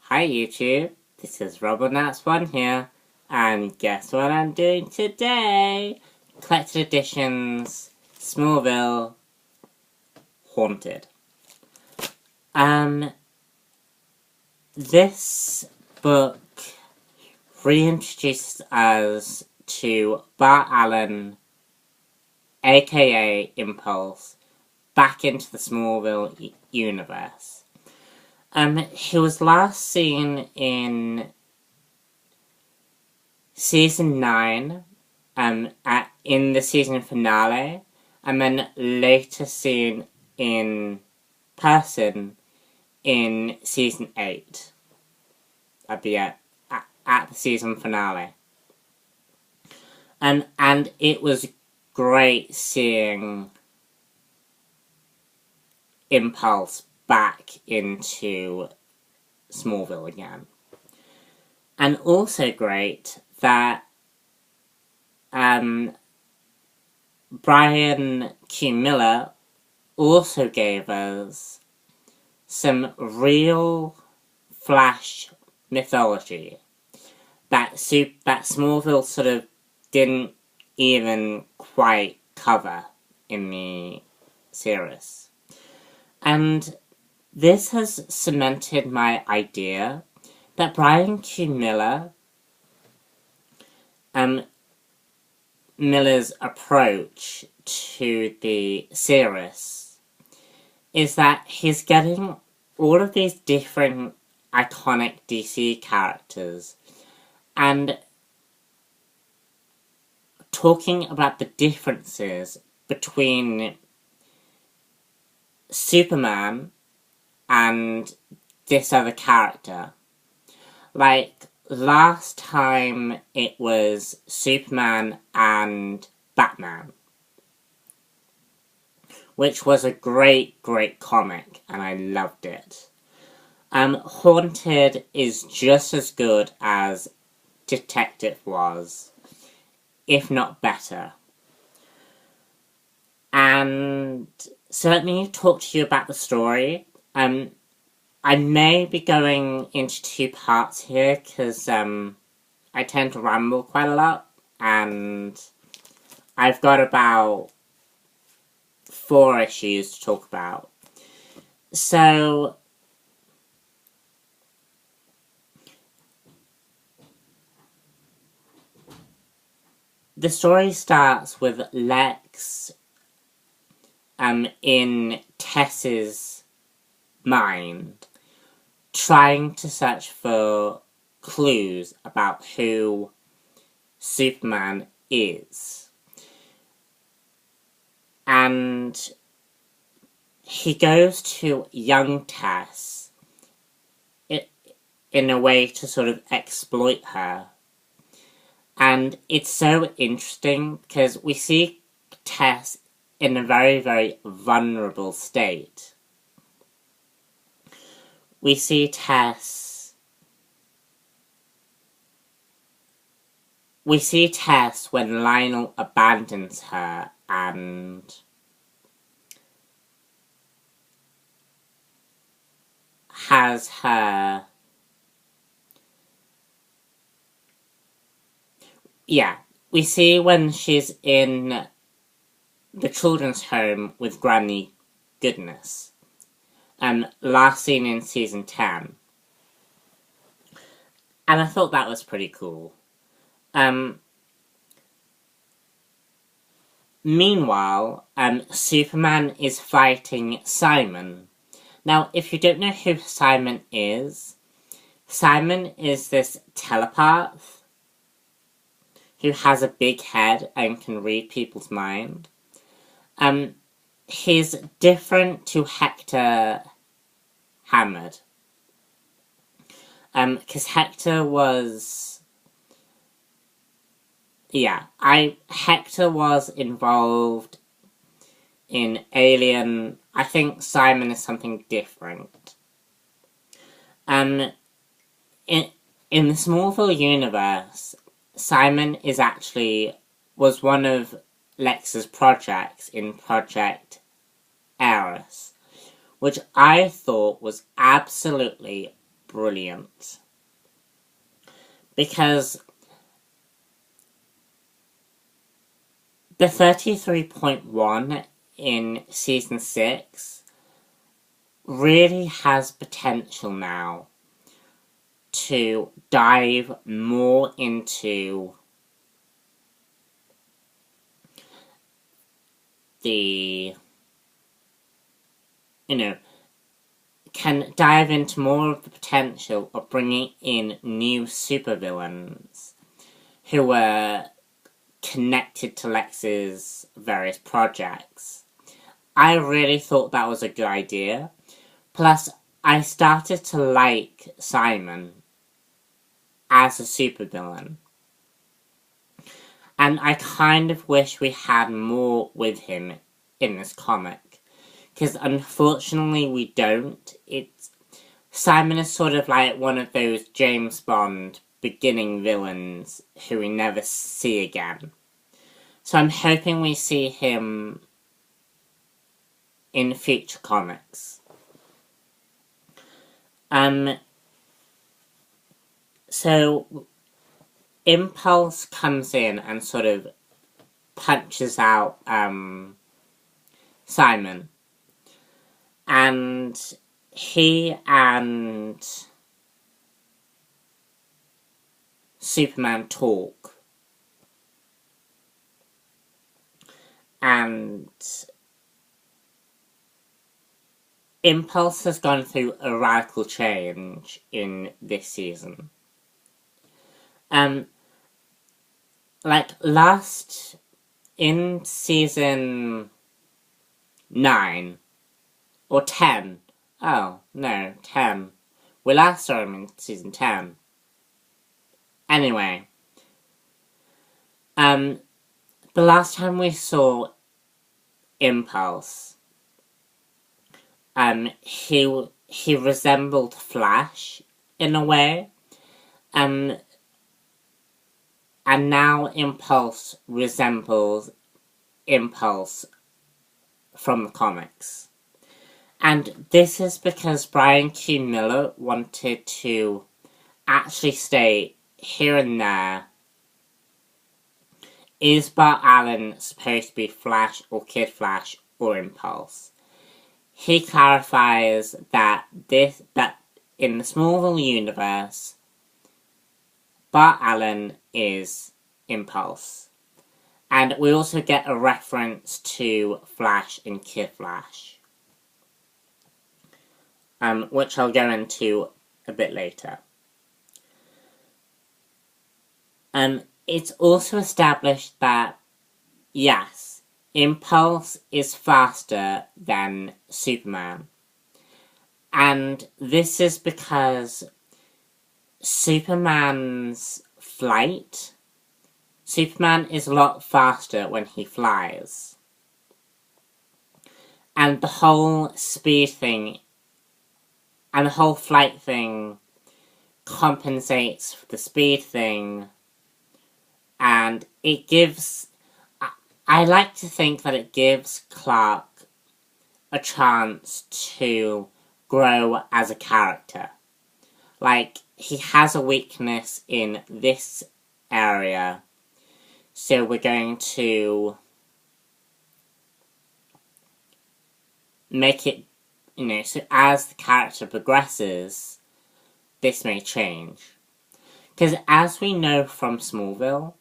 Hi YouTube, this is RobotNats1 here, and guess what I'm doing today? Collected Editions, Smallville, Haunted. This book reintroduces us to Bart Allen, aka Impulse, back into the Smallville universe. He was last seen in Season 9, in the season finale, and then later seen in person in Season 8. At the season finale. And it was great seeing Impulse back into Smallville again. And also great that Brian Q. Miller also gave us some real Flash mythology that Smallville sort of didn't even quite cover in the series. And this has cemented my idea that Brian Q. Miller's approach to the series is that he's getting all of these different iconic DC characters and talking about the differences between Superman and this other character. Like, last time it was Superman and Batman, which was a great comic, and I loved it. Haunted is just as good as Detective was, if not better. And so let me talk to you about the story. I may be going into two parts here, because I tend to ramble quite a lot, and I've got about 4 issues to talk about. So, the story starts with Lex in Tess's mind, trying to search for clues about who Superman is. And he goes to young Tess in a way to sort of exploit her. And it's so interesting because we see Tess in a very vulnerable state. We see Tess when Lionel abandons her and has her... Yeah, we see when she's in the children's home with Granny Goodness. Last seen in Season 10. And I thought that was pretty cool. Meanwhile, Superman is fighting Simon. Now, if you don't know who Simon is this telepath who has a big head and can read people's mind. He's different to Hector Hammond. Because Hector was... Hector was involved in Alien. I think Simon is something different. In the Smallville universe, Simon was one of Lex's projects in Project Eris, which I thought was absolutely brilliant. Because the 33.1 in Season 6 really has potential now to dive more into the, can dive into more of the potential of bringing in new supervillains who were connected to Lex's various projects. I really thought that was a good idea. Plus, I started to like Simon as a supervillain. And I kind of wish we had more with him in this comic. Because unfortunately we don't. Simon is sort of like one of those James Bond beginning villains who we never see again. So I'm hoping we see him in future comics. So Impulse comes in and sort of punches out Simon. And he and Superman talk. And Impulse has gone through a radical change in this season. In season 9, or 10, oh, no, 10. We last saw him in season 10. Anyway, the last time we saw Impulse, he resembled Flash in a way, and now Impulse resembles Impulse from the comics. And this is because Brian Q. Miller wanted to actually state here and there, is Bart Allen supposed to be Flash or Kid Flash or Impulse? He clarifies that in the Smallville universe, Bart Allen is Impulse. And we also get a reference to Flash and Kid Flash, which I'll go into a bit later. It's also established that, yes, Impulse is faster than Superman. And this is because Superman's flight, Superman is a lot faster when he flies. And the whole speed thing and the whole flight thing compensates for the speed thing, and it gives, I like to think that it gives Clark a chance to grow as a character. Like, he has a weakness in this area, so we're going to make it, so as the character progresses, this may change. Because as we know from Smallville,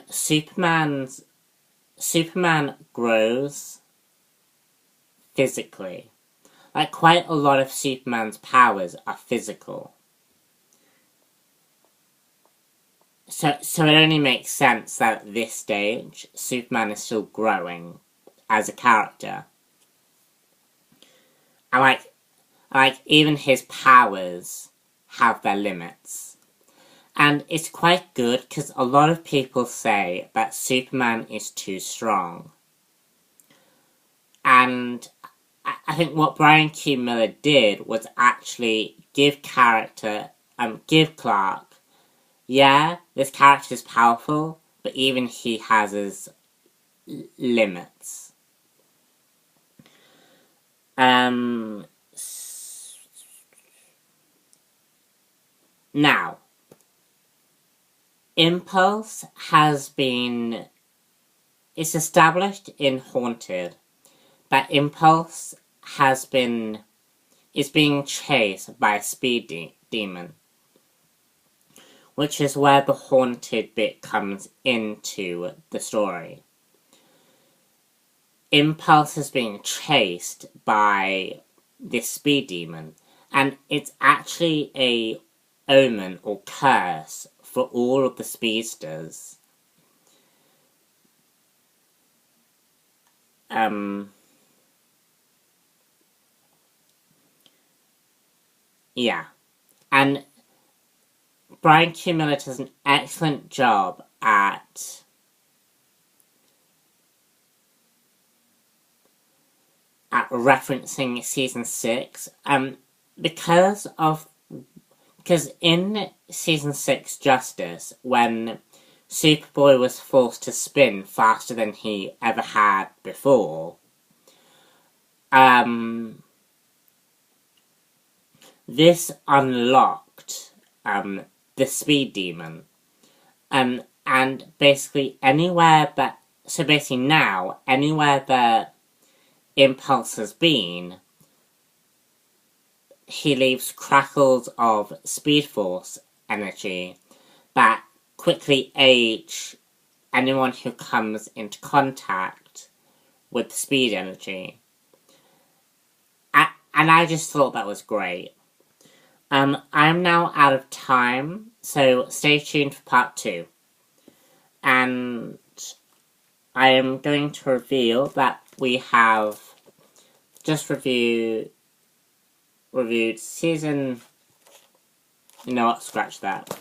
Superman grows physically. Like, quite a lot of Superman's powers are physical. So it only makes sense that at this stage, Superman is still growing as a character. And like even his powers have their limits. And it's quite good because a lot of people say that Superman is too strong. And I think what Brian Q. Miller did was actually give Clark, yeah, this character is powerful, but even he has his limits. Now, Impulse it's established in Haunted that Impulse is being chased by a speed demon, which is where the Haunted bit comes into the story. Impulse is being chased by this speed demon, and it's actually a omen or curse for all of the speedsters. Yeah. And Brian Q. Miller does an excellent job at referencing season 6. Because in season 6 Justice, when Superboy was forced to spin faster than he ever had before, this unlocked the speed demon. And basically anywhere that Impulse has been, he leaves crackles of Speed Force energy that quickly age anyone who comes into contact with speed energy. And I just thought that was great. I'm now out of time, so stay tuned for part 2. And I am going to reveal that we have just reviewed season... You know what, scratch that.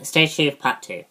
Stay tuned for part 2.